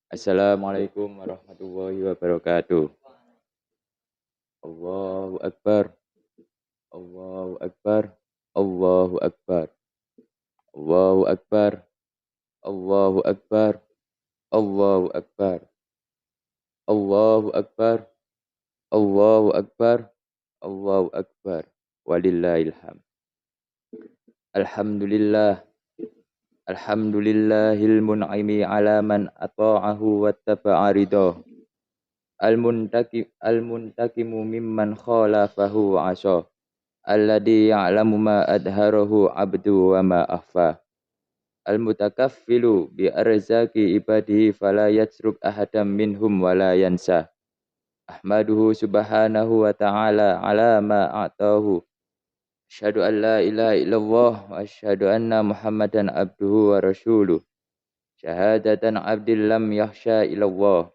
Assalamualaikum warahmatullahi wabarakatuh. Allahu Akbar, Allahu Akbar, Allahu Akbar, Allahu Akbar, Allahu Akbar, Allahu Akbar, Allahu Akbar, Allahu Akbar, Allahu Akbar. Walillahilham. Alhamdulillah, alhamdulillahil mun'imi ala man ata'ahu wattaba'a ridho. Al-muntakimu mimman khalafahu wa asha. Alladhi ya'lamu ma adharahu abdu wa ma akhfa. Al-mutakaffilu bi arzaki ibadihi fala yatsruk ahadam minhum wa la yansa. Ahmaduhu subhanahu wa ta'ala ala ma a'tahu. Asyhadu an la ilaha illallah wa asyhadu anna Muhammadan abduhu wa rasuluh. Syahadatan abdil lam yakhsha illallah.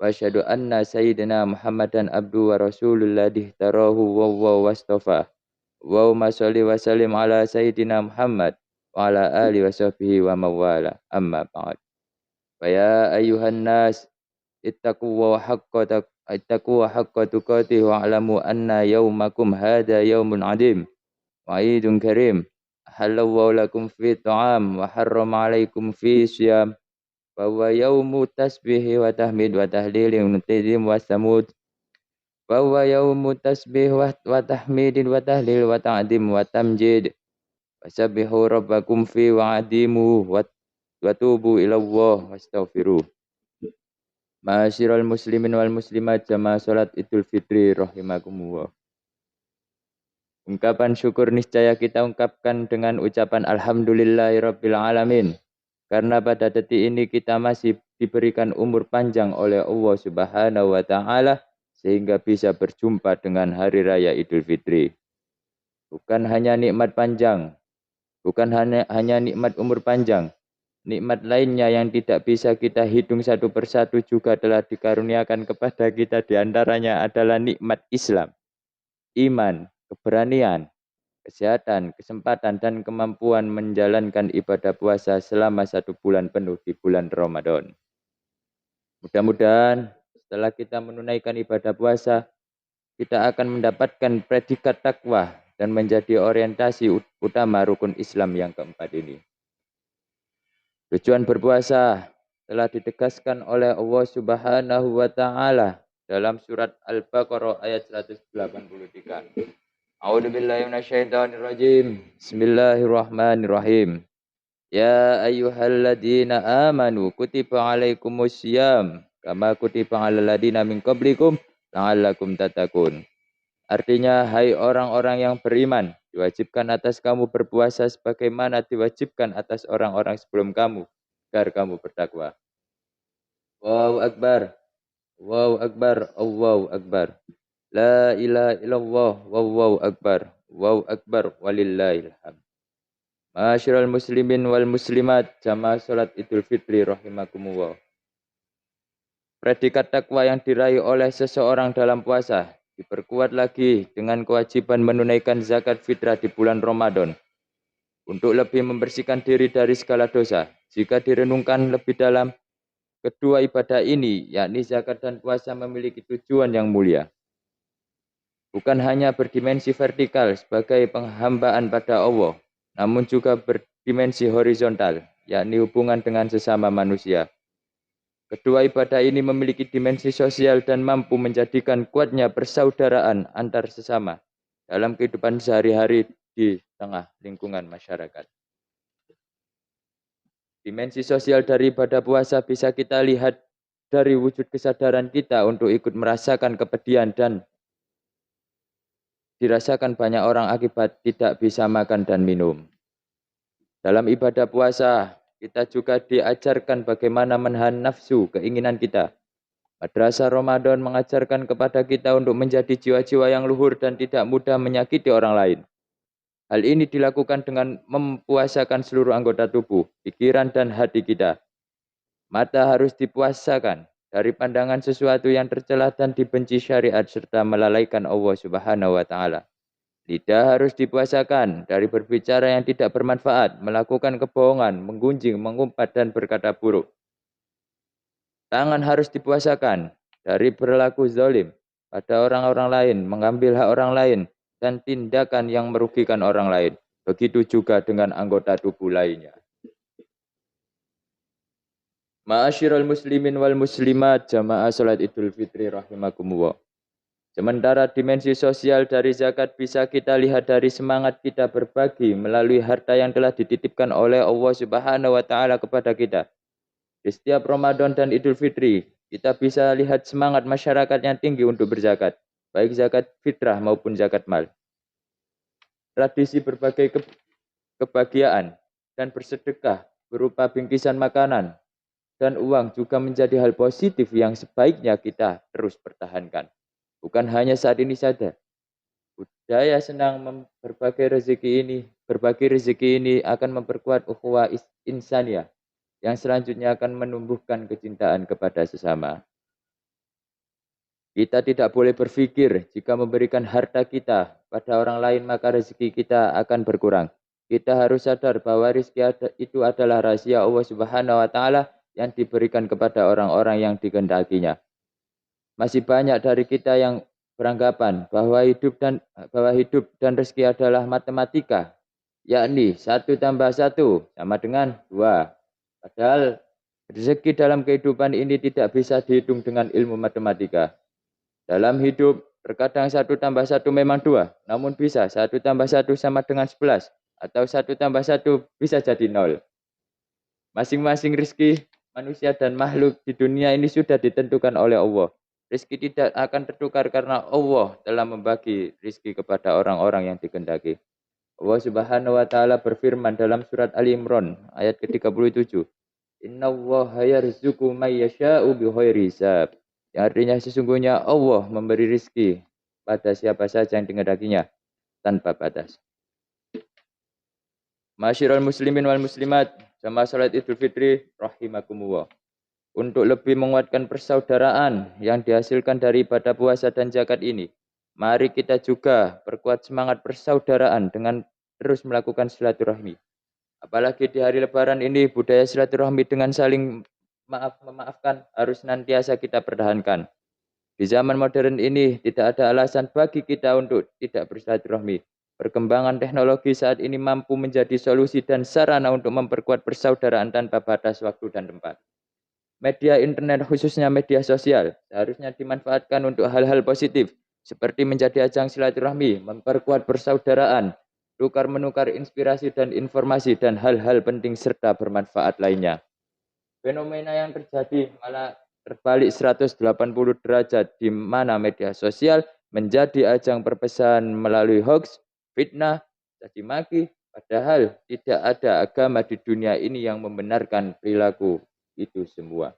Wa asyhadu anna sayyidina Muhammadan abduhu wa rasulul ladzi tarahu wa wastafa. Allahumma sholli wa sallim ala sayyidina Muhammad wa ala alihi wa sahbihi wa mawala. Amma ba'd. Fa ya ayyuhan nas ittaqu haqqa tuqatih wa alamu anna yawmakum hadha yawmun adim wa idun karim. Halallahu lakum fi ta'am wa harrama alaikum fi siyam. Fa huwa yawmu tasbihi wa tahmid wa tahlil wa tazim wa samud. Wa huwa yawmu tasbih wa tahmidin wa tahlil wa ta'dim wa tamjid. Wasabbihu rabbakum fi wa'adimu wa tubu ila Allah wastaghfiruh. Ma'asyiral muslimin wal muslimat jamaah salat Idul Fitri rahimakumullah. Ungkapan syukur niscaya kita ungkapkan dengan ucapan alhamdulillahirabbil alamin. Karena pada detik ini kita masih diberikan umur panjang oleh Allah Subhanahu wa taala sehingga bisa berjumpa dengan hari raya Idul Fitri. Bukan hanya nikmat panjang, bukan hanya nikmat umur panjang, nikmat lainnya yang tidak bisa kita hitung satu persatu juga telah dikaruniakan kepada kita, diantaranya adalah nikmat Islam, iman, keberanian, kesehatan, kesempatan, dan kemampuan menjalankan ibadah puasa selama 1 bulan penuh di bulan Ramadan. Mudah-mudahan setelah kita menunaikan ibadah puasa, kita akan mendapatkan predikat takwa dan menjadi orientasi utama rukun Islam yang keempat ini. Tujuan berpuasa telah ditegaskan oleh Allah Subhanahu wa taala dalam surat Al-Baqarah ayat 183. A'udzubillahi minasyaitonirrajim. Bismillahirrahmanirrahim. Ya ayyuhalladzina amanu kutiba alaikumussyam kama kutiba alal ladzina min qablikum la'allakum tattaqun. Artinya, hai orang-orang yang beriman, diwajibkan atas kamu berpuasa sebagaimana diwajibkan atas orang-orang sebelum kamu, agar kamu bertakwa. Allahu Akbar, Allahu Akbar, Allahu Akbar. La ilaha illallah, wallahu akbar, wallahu akbar, walillahilham. Ma'asyiral muslimin wal muslimat, jamaah salat Idul Fitri rahimakumullah. Predikat takwa yang diraih oleh seseorang dalam puasa diperkuat lagi dengan kewajiban menunaikan zakat fitrah di bulan Ramadan untuk lebih membersihkan diri dari segala dosa. Jika direnungkan lebih dalam, kedua ibadah ini, yakni zakat dan puasa, memiliki tujuan yang mulia. Bukan hanya berdimensi vertikal sebagai penghambaan pada Allah, namun juga berdimensi horizontal, yakni hubungan dengan sesama manusia. Kedua ibadah ini memiliki dimensi sosial dan mampu menjadikan kuatnya persaudaraan antar sesama dalam kehidupan sehari-hari di tengah lingkungan masyarakat. Dimensi sosial dari ibadah puasa bisa kita lihat dari wujud kesadaran kita untuk ikut merasakan kepedihan dan dirasakan banyak orang akibat tidak bisa makan dan minum. Dalam ibadah puasa, kita juga diajarkan bagaimana menahan nafsu, keinginan kita. Madrasah Ramadan mengajarkan kepada kita untuk menjadi jiwa-jiwa yang luhur dan tidak mudah menyakiti orang lain. Hal ini dilakukan dengan mempuasakan seluruh anggota tubuh, pikiran dan hati kita. Mata harus dipuasakan dari pandangan sesuatu yang tercela dan dibenci syariat serta melalaikan Allah Subhanahu wa taala. Lidah harus dipuasakan dari berbicara yang tidak bermanfaat, melakukan kebohongan, menggunjing, mengumpat, dan berkata buruk. Tangan harus dipuasakan dari berlaku zalim pada orang-orang lain, mengambil hak orang lain, dan tindakan yang merugikan orang lain. Begitu juga dengan anggota tubuh lainnya. Ma'asyiral muslimin wal muslimat jamaah salat Idul Fitri rahimakumullah. Sementara dimensi sosial dari zakat bisa kita lihat dari semangat kita berbagi melalui harta yang telah dititipkan oleh Allah Subhanahu wa taala kepada kita. Di setiap Ramadan dan Idul Fitri, kita bisa lihat semangat masyarakat yang tinggi untuk berzakat, baik zakat fitrah maupun zakat mal. Tradisi berbagai kebahagiaan dan bersedekah berupa bingkisan makanan dan uang juga menjadi hal positif yang sebaiknya kita terus pertahankan. Bukan hanya saat ini saja. Budaya senang berbagi rezeki ini akan memperkuat ukhuwah insaniyah yang selanjutnya akan menumbuhkan kecintaan kepada sesama. Kita tidak boleh berpikir jika memberikan harta kita pada orang lain maka rezeki kita akan berkurang. Kita harus sadar bahwa rezeki itu adalah rahasia Allah Subhanahu wa taala yang diberikan kepada orang-orang yang dikehendakinya. Masih banyak dari kita yang beranggapan bahwa hidup dan rezeki adalah matematika, yakni 1+1 sama dengan 2. Padahal rezeki dalam kehidupan ini tidak bisa dihitung dengan ilmu matematika. Dalam hidup, terkadang 1+1 memang 2, namun bisa 1+1 sama dengan 11, atau 1+1 bisa jadi 0. Masing-masing rezeki manusia dan makhluk di dunia ini sudah ditentukan oleh Allah. Rezeki tidak akan tertukar karena Allah telah membagi rezeki kepada orang-orang yang dikehendaki. Allah Subhanahu wa taala berfirman dalam surat Ali Imran ayat ke-37. Innallaha yarzuqu may yasha'u bighairi hisab. Yang artinya sesungguhnya Allah memberi rezeki pada siapa saja yang dikehendakinya tanpa batas. Masyiral muslimin wal muslimat, jamaah salat Idul Fitri rahimakumullah. Untuk lebih menguatkan persaudaraan yang dihasilkan dari ibadah puasa dan zakat ini, mari kita juga perkuat semangat persaudaraan dengan terus melakukan silaturahmi. Apalagi di hari lebaran ini, budaya silaturahmi dengan saling memaafkan harus senantiasa kita pertahankan. Di zaman modern ini, tidak ada alasan bagi kita untuk tidak bersilaturahmi. Perkembangan teknologi saat ini mampu menjadi solusi dan sarana untuk memperkuat persaudaraan tanpa batas waktu dan tempat. Media internet khususnya media sosial seharusnya dimanfaatkan untuk hal-hal positif seperti menjadi ajang silaturahmi, memperkuat persaudaraan, tukar-menukar inspirasi dan informasi dan hal-hal penting serta bermanfaat lainnya. Fenomena yang terjadi malah terbalik 180 derajat di mana media sosial menjadi ajang perpecahan melalui hoax, fitnah, caci maki, padahal tidak ada agama di dunia ini yang membenarkan perilaku itu semua.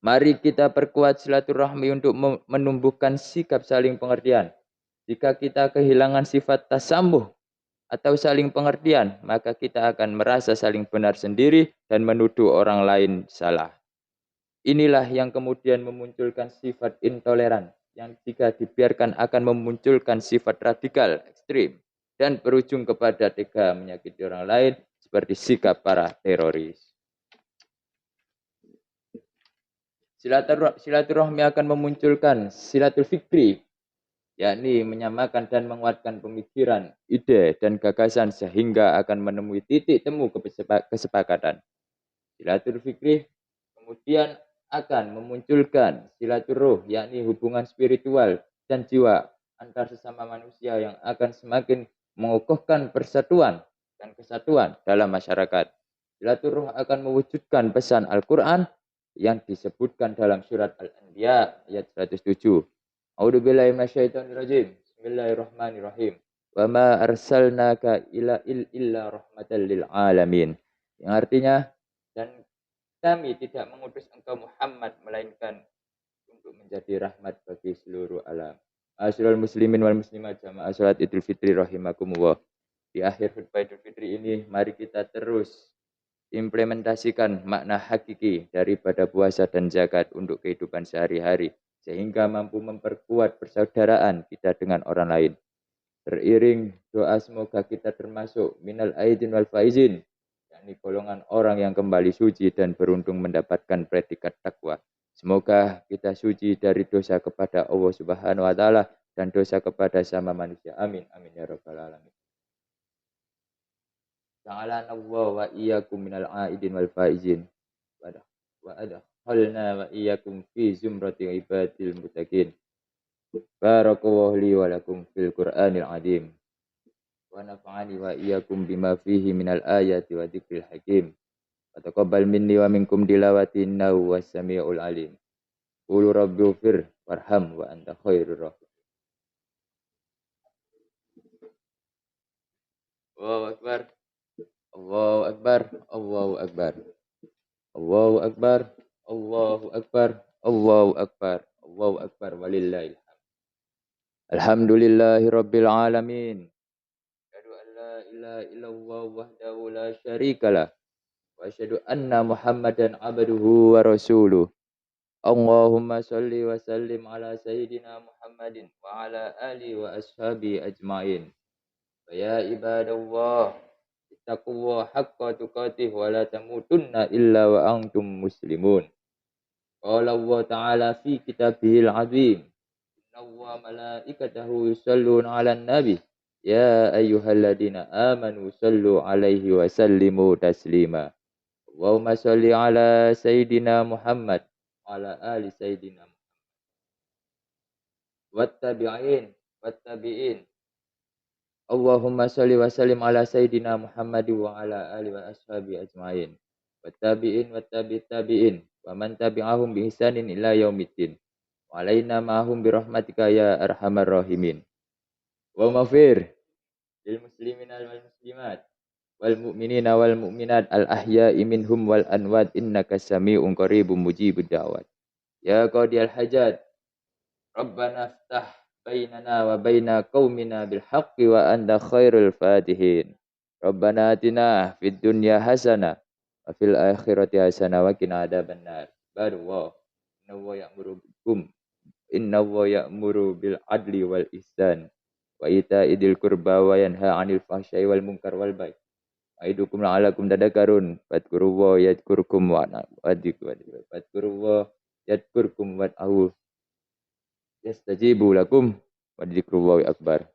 Mari kita perkuat silaturahmi untuk menumbuhkan sikap saling pengertian. Jika kita kehilangan sifat tasamuh atau saling pengertian, maka kita akan merasa saling benar sendiri dan menuduh orang lain salah. Inilah yang kemudian memunculkan sifat intoleran, yang jika dibiarkan akan memunculkan sifat radikal, ekstrim, dan berujung kepada tega menyakiti orang lain seperti sikap para teroris. Silaturahmi akan memunculkan silatul fikri, yakni menyamakan dan menguatkan pemikiran, ide, dan gagasan sehingga akan menemui titik temu kesepakatan. Silatul fikri kemudian akan memunculkan silaturruh, yakni hubungan spiritual dan jiwa antar sesama manusia yang akan semakin mengukuhkan persatuan dan kesatuan dalam masyarakat. Silaturruh akan mewujudkan pesan Al-Quran yang disebutkan dalam surat Al-Anbiya ayat 107. A'udzubillahi minasyaitonirrajim. Bismillahirrahmanirrahim. Wa ma arsalnaka illa rahmatan lil alamin. Yang artinya, dan kami tidak mengutus engkau Muhammad melainkan untuk menjadi rahmat bagi seluruh alam. Asyrul muslimin wal muslimat jamaah salat Idul Fitri rahimakumullah. Di akhir khutbah Idul Fitri ini, mari kita terus implementasikan makna hakiki daripada puasa dan zakat untuk kehidupan sehari-hari sehingga mampu memperkuat persaudaraan kita dengan orang lain. Beriring doa semoga kita termasuk minal aidin wal faizin yang yakni golongan orang yang kembali suci dan beruntung mendapatkan predikat takwa. Semoga kita suci dari dosa kepada Allah Subhanahu wa taala dan dosa kepada sama manusia. Amin. Amin ya rabbal alamin. Ta'ala Allah wa iyyakum minal aidin wal faizin. Wa adkhalna wa iyyakum fi zumrati ibadil muttaqin. Barakallahu li wa lakum fil Qur'anil azim. Wa nafa'ani wa iyyakum bima fihi minal ayati wa dzikril hakim. Wa taqabbal minni wa minkum tilawati innahu was-sami'ul alim. Qul rabbighfir warham wa anta khairur rahim. Allahu akbar. Allahu akbar. Allahu akbar. Allahu akbar. Allahu akbar. Allahu akbar. Allahu akbar walillahil hamd. Alhamdulillahi rabbil alamin. Asyhadu an la ilaha illallah wahdahu la syarikalah wa asyhadu anna Muhammadan abduhu wa rasuluh. Allahumma shalli wa sallim ala sayyidina Muhammadin wa ala alihi wa ashabi ajmain. Wa ya ibadallah ittaqullaha haqqa tuqatih wa la tamutunna illa wa antum muslimun. Qala Allah ta'ala fi kitabihil azim. Inna wa malaikatahu yusalluna 'alan nabi. Ya ayyuhalladzina amanu sallu 'alaihi wa sallimu taslima. Allahumma shalli ala sayyidina Muhammad wa ala ali sayyidina wattabi'in wattabi'in. Allahumma shalli wa sallim ala sayyidina Muhammad wa ala ali wa ashabi ajmain. Wattabi'in wattabi'in wa man tabi'ahum bi ihsanin ila yaumiddin. Wa alaina ma'hum bi rahmatika ya arhamar rahimin. Wa maghfir lil muslimina wal muslimat wal mu'minina wal mu'minat al ahya'i minhum wal anwat innaka sami'un qaribun mujibud da'wat. Ya qadiyal hajat Rabbana ftah bainana wa baina qaumina bil haqqi wa anta khairul fatihin. Rabbana atina fid dunya hasanah wa fil akhirati hasanah wa qina adzabannar. Barallahu inna wa ya'muru bil adli wal ihsan wa ita'idil qurba wa yanha 'anil fahsya'i wal munkar wal baghi. Aidukum la'alakum tadakkarun. Fadhkurullaha yadhkurkum wa fadhkurullaha yadhkurkum wa yastajibu lakum wa dzikrullahi akbar.